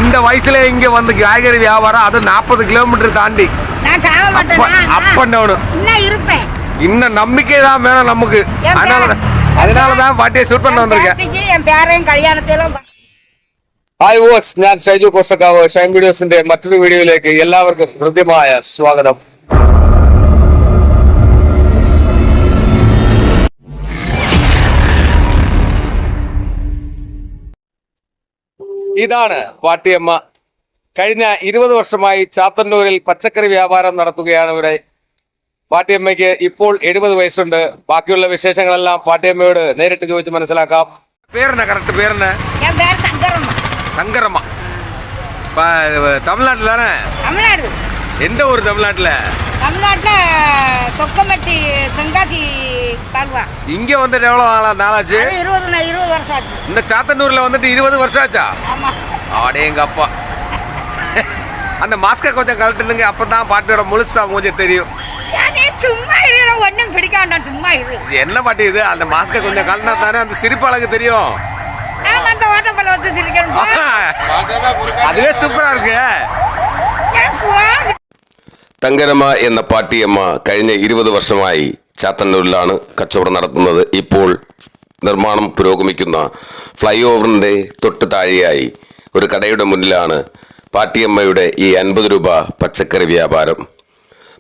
இந்த வயசுல இங்க வந்து காய்கறி வியாபாரம், அது 40 கிலோமீட்டர் தாண்டி. Up and down. இன்னும் நம்பிக்கை தான் வேணும் நமக்கு. அதனாலதான் பாட்டியை ஷூட் பண்ண வந்திருக்கேன். ഹായ് വോസ്, ഞാൻ ഷൈജു കോഷക്കാവ്. ഷൈൻ വീഡിയോസിന്റെ മറ്റൊരു വീഡിയോയിലേക്ക് എല്ലാവർക്കും ഹൃദ്യമായ സ്വാഗതം. ഇതാണ് പാട്ടിയമ്മ. കഴിഞ്ഞ 20 വർഷമായി ചാത്തന്നൂരിൽ പച്ചക്കറി വ്യാപാരം നടത്തുകയാണ് ഇവിടെ. പാട്ടിയമ്മയ്ക്ക് ഇപ്പോൾ 70 വയസ്സുണ്ട്. ബാക്കിയുള്ള വിശേഷങ്ങളെല്ലാം പാട്ടിയമ്മയോട് നേരിട്ട് ചോദിച്ച് മനസ്സിലാക്കാം. പേരെന്നാ? കറക്റ്റ് പേരെന്നാ? தங்கரம்மா. தமிழ்நாட்டில் தானே? தமிழ்நாடு. எந்த ஊர் தமிழ்நாட்டில்? தொக்கம்பட்டி தென்காசி தாலுகா. இங்க வந்துட்டு எவ்வளவு நாளாச்சு? 20 வருஷம் ஆச்சு. இந்த சாத்தன்னூர்ல வந்துட்டு 20 வருஷம் ஆச்சா? ஆமா. அடேங்க அப்பா. அந்த மாஸ்கை கொஞ்சம் கழட்டுனுங்க, அப்பதான் பாட்டியோட முழுசா கொஞ்சம் தெரியும். சும்மா இரு, ஒன்னும் பிடிக்காண்டா, சும்மா இரு. என்ன பாட்டி இது? அந்த மாஸ்கை கொஞ்சம் கழட்டினா தானே அந்த சிரிப்பு அழகு தெரியும். அதுவே சூப்பரா இருக்கு. തങ്കരമ്മ എന്ന പാട്ടിയമ്മ കഴിഞ്ഞ 20 വർഷമായി ചാത്തന്നൂരിലാണ് കച്ചവടം നടത്തുന്നത്. ഇപ്പോൾ നിർമ്മാണം പുരോഗമിക്കുന്ന ഫ്ലൈ ഓവറിന്റെ തൊട്ട് താഴെയായി ഒരു കടയുടെ മുന്നിലാണ് പാട്ടിയമ്മയുടെ ഈ 50 രൂപ പച്ചക്കറി വ്യാപാരം.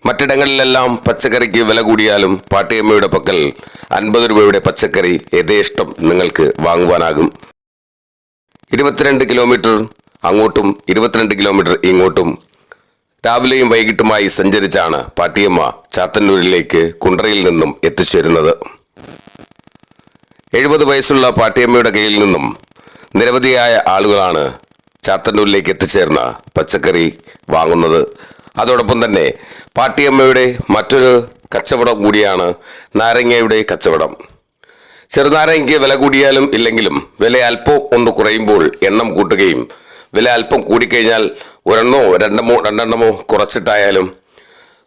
മറ്റിടങ്ങളിലെല്ലാം പച്ചക്കറിക്ക് വില കൂടിയാലും പാട്ടിയമ്മയുടെ പക്കൽ 50 രൂപയുടെ പച്ചക്കറി യഥേഷ്ടം നിങ്ങൾക്ക് വാങ്ങുവാനാകും. 22 കിലോമീറ്റർ അങ്ങോട്ടും 22 കിലോമീറ്റർ ഇങ്ങോട്ടും രാവിലെയും വൈകിട്ടുമായി സഞ്ചരിച്ചാണ് പാട്ടിയമ്മ ചാത്തന്നൂരിലേക്ക് കുണ്ട്രയിൽ നിന്നും എത്തിച്ചേരുന്നത്. 70 വയസ്സുള്ള പാട്ടിയമ്മയുടെ കയ്യിൽ നിന്നും നിരവധിയായ ആളുകളാണ് ചാത്തന്നൂരിലേക്ക് എത്തിച്ചേർന്ന പച്ചക്കറി വാങ്ങുന്നത്. അതോടൊപ്പം തന്നെ പാട്ടിയമ്മയുടെ മറ്റൊരു കച്ചവടം കൂടിയാണ് നാരങ്ങയുടെ കച്ചവടം. ചെറുനാരങ്ങയ്ക്ക് വില കൂടിയാലും ഇല്ലെങ്കിലും വില അല്പം ഒന്ന് കുറയുമ്പോൾ എണ്ണം കൂട്ടുകയും വില അല്പം കൂടിക്കഴിഞ്ഞാൽ രണ്ടെണ്ണമോ കുറച്ചിട്ടായാലും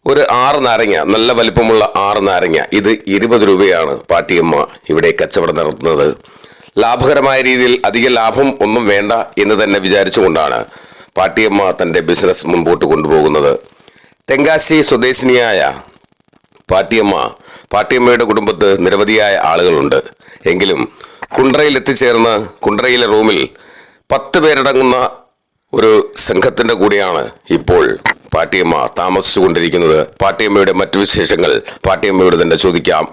ഒരു 6 നാരങ്ങ, നല്ല വലിപ്പമുള്ള 6 നാരങ്ങ, ഇത് 20 രൂപയാണ് പാട്ടിയമ്മ ഇവിടെ കച്ചവടം നടത്തുന്നത്. ലാഭകരമായ രീതിയിൽ അധിക ലാഭം ഒന്നും വേണ്ട എന്ന് തന്നെ വിചാരിച്ചുകൊണ്ടാണ് പാട്ടിയമ്മ തൻ്റെ ബിസിനസ് മുൻപോട്ട് കൊണ്ടുപോകുന്നത്. തെങ്കാശി സ്വദേശിനിയായ പാട്ടിയമ്മയുടെ കുടുംബത്ത് നിരവധിയായ ആളുകളുണ്ട്. എങ്കിലും കുണ്ട്രയിൽ എത്തിച്ചേർന്ന് കുണ്ട്രയിലെ റൂമിൽ 10 പേരടങ്ങുന്ന ഒരു സംഘത്തിന്റെ കൂടെയാണ് ഇപ്പോൾ പാട്ടിയമ്മ താമസിച്ചുകൊണ്ടിരിക്കുന്നത്. പാട്ടിയമ്മയുടെ മറ്റു വിശേഷങ്ങൾ പാട്ടിയമ്മയോട് തന്നെ ചോദിക്കാം.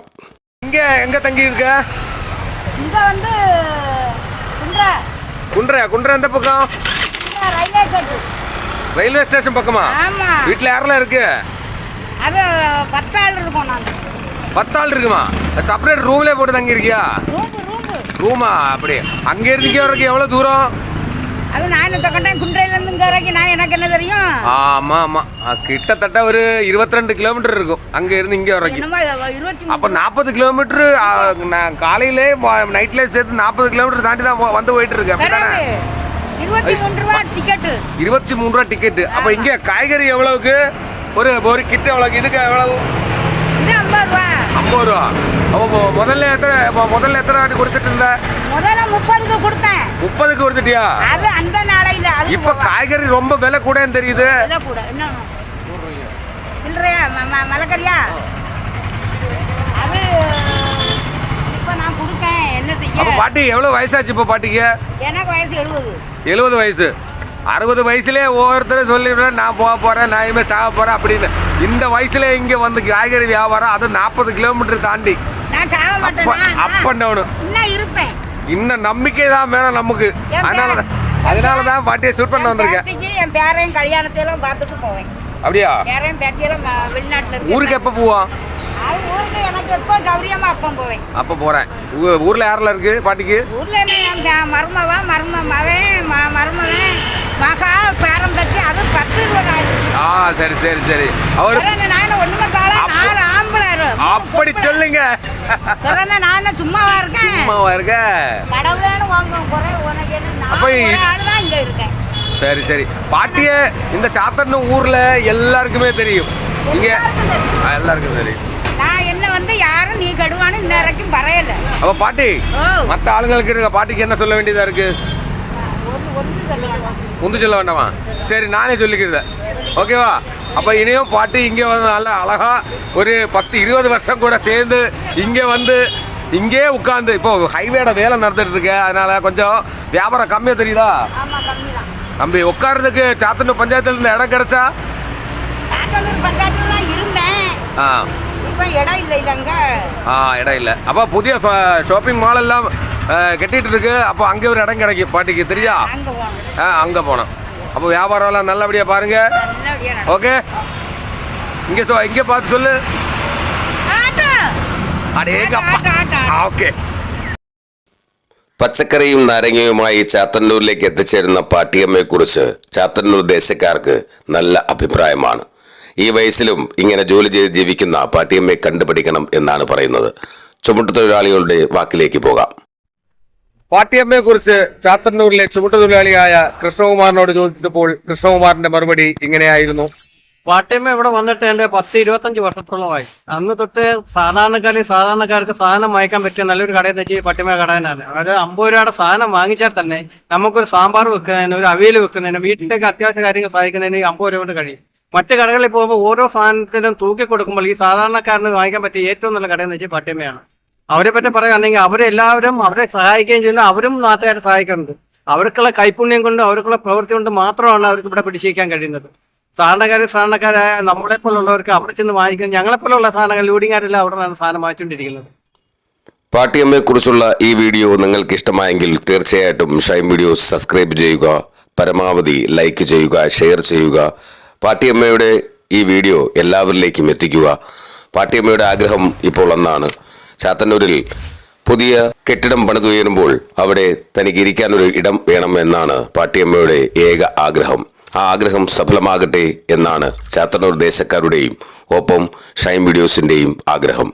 குண்ட்ரா எந்த பக்கம்? ரயில்வே ஸ்டேஷன் பக்கமா? வீட்டுல யாரெல்லாம் இருக்கு? அது 10 ஆள் இருக்கும். 10 ஆள் இருக்குமா? செப்பரேட் ரூம்ல போட்டு தங்கி இருக்கியா? ரூமா? அப்படி அங்க இருந்து இங்க வரைக்கும் எவ்வளவு தூரம்? அது நான் தக்கட்டேன், குண்ட்ரையில இருந்து இங்க வரைக்கும் நான் எனக்கு என்ன தெரியும்? ஆமா கிட்டத்தட்ட ஒரு 22 கிலோமீட்டர் இருக்கும் அங்க இருந்து இங்க வரைக்கும். அப்ப 40 கிலோமீட்டர் காலையிலே நைட்ல சேர்த்து 40 கிலோமீட்டர் தாண்டி தான் வந்து போயிட்டு இருக்கு. 23 ரூபா டிக்கெட். 23 ரூபா டிக்கெட். அப்ப இங்க காய்கறி எவ்வளவுக்கு? ஒரு கிட்ட எவ்வளவு? இதுக்கு எவ்வளவு? 50 ரூபா. 50 ரூபா. அப்போ முதல்ல எத்தனை வாட்டி கொடுத்துட்டு இருந்த? முதல்ல 30க்கு கொடுத்தேன். 30க்கு கொடுத்துட்டியா? அது அந்த நாளையில. இப்ப காய்கறி ரொம்ப விலை கூடன்னு தெரியுது. விலை கூட. என்ன சில்லறையா மலக்கறியா? அது இப்ப நான் கொடுத்தேன். என்ன செய்ய? அப்ப பாட்டி எவ்வளவு வயசாச்சு இப்ப பாட்டிக்கு? எனக்கு வயசு 70 வயசு. 60 வயசுலேயே ஒவ்வொருத்தரும் சொல்லிவிடுவேன், நான் போக போகிறேன், நான் இனிமேல் சாக போகிறேன் அப்படின்னு. இந்த வயசுல இங்கே வந்து காய்கறி வியாபாரம், அது 40 கிலோமீட்டர் தாண்டி. Up and down. இன்னும் நம்பிக்கை தான் வேணும் நமக்கு. அதனால தான் பாட்டியை ஷூட் பண்ண வந்திருக்கேன். என் பேரையும் கல்யாணத்தையெல்லாம் பார்த்துட்டு போவேன். அப்படியா? பேரையும் பேட்டியெல்லாம் வெளிநாட்டில். ஊருக்கு எப்போ போவோம்? ஊருக்கு எனக்கு எப்போ சௌரியமா அப்போ போவேன். அப்போ போகிறேன். ஊரில் யாரெல்லாம் இருக்கு பாட்டிக்கு? ஊரில் மருமவன் மருமவன் மகா பேரம் தச்சு, அது 10 ரூபா. சரி. அவர் அப்படி சொல்லுங்க. நான் சும்மாவா இருக்கேன். கடவுளேன்னு இருக்கேன். சரி. பாட்டிய இந்த சாத்தன்னூர் ஊர்ல எல்லாருக்குமே தெரியும். இங்க எல்லாருக்கும் தெரியும். நான் என்ன வந்து யாரும் நீ கடுவானு இந்த வரைக்கும் பறையல. அப்ப பாட்டி மத்த ஆளுங்களுக்கு இருக்க பாட்டிக்கு என்ன சொல்ல வேண்டியதா இருக்கு? ஒன்றும் சொல்ல வேண்டாமா? சரி, நானே சொல்லிக்கிறது. ஓகேவா? அப்போ இனியும் பாட்டி இங்கே வந்து நல்லா அழகாக ஒரு 10-20 வருஷம் கூட சேர்ந்து இங்கே வந்து இங்கே உட்காந்து இப்போ ஹைவேட வேலை நடந்துட்டு இருக்கு. அதனால கொஞ்சம் வியாபாரம் கம்மியாக தெரியுதா தம்பி? உட்கார்றதுக்கு சாத்தனூர் பஞ்சாயத்துல இருந்து இடம் கிடைச்சா? ஆ இடம் இல்லை. அப்போ புதிய ஷாப்பிங் மால் எல்லாம் கட்டிட்டு இருக்கு. அப்போ அங்கே ஒரு இடம் கிடைக்கும் பாட்டிக்கு, தெரியா? அங்கே போனோம். அப்போ வியாபாரம் எல்லாம் நல்லபடியாக பாருங்க. ஓகே, இங்கே பார்த்து சொல்லு. ഓക്കെ. പച്ചക്കറിയും നാരങ്ങയുമായി ചാത്തന്നൂരിലേക്ക് എത്തിച്ചേരുന്ന പാട്ടിയമ്മയെക്കുറിച്ച് ചാത്തന്നൂർ ദേശക്കാർക്ക് നല്ല അഭിപ്രായമാണ്. ഈ വയസ്സിലും ഇങ്ങനെ ജോലി ചെയ്ത് ജീവിക്കുന്ന പാട്ടിയമ്മയെ കണ്ടുപിടിക്കണം എന്നാണ് പറയുന്നത്. ചുമട്ടുതൊഴിലാളികളുടെ വാക്കിലേക്ക് പോകാം. പാട്ടിയമ്മയെക്കുറിച്ച് ചാത്തന്നൂരിലെ ചുമട്ടുതൊഴിലാളിയായ കൃഷ്ണകുമാറിനോട് ചോദിച്ചപ്പോൾ കൃഷ്ണകുമാറിന്റെ മറുപടി ഇങ്ങനെയായിരുന്നു. പാട്ടിയമ്മ ഇവിടെ വന്നിട്ട് എൻ്റെ 10-25 വർഷത്തോളമായി. അന്ന് തൊട്ട് സാധാരണക്കാർക്ക് സാധനം വാങ്ങിക്കാൻ പറ്റിയ നല്ലൊരു കടയെന്ന് വെച്ചാൽ പാട്ടിയമ്മ കട തന്നെയാണ്. അതായത് 50 രൂപയുടെ സാധനം വാങ്ങിച്ചാൽ തന്നെ നമുക്കൊരു സാമ്പാർ വെക്കുന്നതിന്, ഒരു അവിയൽ വെക്കുന്നതിന്, വീട്ടിലേക്ക് അത്യാവശ്യ കാര്യങ്ങൾ സഹായിക്കുന്നതിന് 50 രൂപ കൊണ്ട് കഴിയും. മറ്റു കടകളിൽ പോകുമ്പോൾ ഓരോ സാധനത്തിനും തൂക്കി കൊടുക്കുമ്പോൾ ഈ സാധാരണക്കാരന് വാങ്ങിക്കാൻ പറ്റിയ ഏറ്റവും നല്ല കടയെന്ന് വെച്ചാൽ പാട്ടിയമ്മയാണ്. അവരെ പറ്റി പറയുകയാണെങ്കിൽ അവരെല്ലാവരും അവരെ സഹായിക്കുകയും ചെയ്യുന്നു. അവരും നാട്ടുകാരെ സഹായിക്കുന്നുണ്ട്. അവർക്കുള്ള കൈപുണ്യം കൊണ്ട്, അവർക്കുള്ള പ്രവൃത്തി കൊണ്ട് മാത്രമാണ് അവർക്ക് ഇവിടെ പിടിച്ചിരിക്കാൻ കഴിയുന്നത്. സാധാരണക്കാരായ നമ്മളെപ്പോലുള്ളവർക്ക് അവിടെ ചെന്ന് വാങ്ങിക്കുന്നത്, ഞങ്ങളെപ്പോലുള്ള സാധനങ്ങൾ ലോഡിങ്ങാരെല്ലാം അവിടെ നിന്നാണ് സാധനം വാങ്ങിച്ചുകൊണ്ടിരിക്കുന്നത്. പാട്ടിയമ്മയെക്കുറിച്ചുള്ള ഈ വീഡിയോ നിങ്ങൾക്ക് ഇഷ്ടമായെങ്കിൽ തീർച്ചയായിട്ടും ഷൈൻ വീഡിയോസ് സബ്സ്ക്രൈബ് ചെയ്യുക, പരമാവധി ലൈക്ക് ചെയ്യുക, ഷെയർ ചെയ്യുക. പാട്ടിയമ്മയുടെ ഈ വീഡിയോ എല്ലാവരിലേക്കും എത്തിക്കുക. പാട്ടിയമ്മയുടെ ആഗ്രഹം ഇപ്പോൾ ഒന്നാണ്. ചാത്തന്നൂരിൽ പുതിയ കെട്ടിടം പണിതുയരുമ്പോൾ അവിടെ തനിക്ക് ഇരിക്കാനൊരു ഇടം വേണമെന്നാണ് പാട്ടിയമ്മയുടെ ഏക ആഗ്രഹം. ആ ആഗ്രഹം സഫലമാകട്ടെ എന്നാണ് ചാത്തന്നൂർ ദേശക്കാരുടെയും ഒപ്പം ഷൈൻ വീഡിയോസിൻ്റെയും ആഗ്രഹം.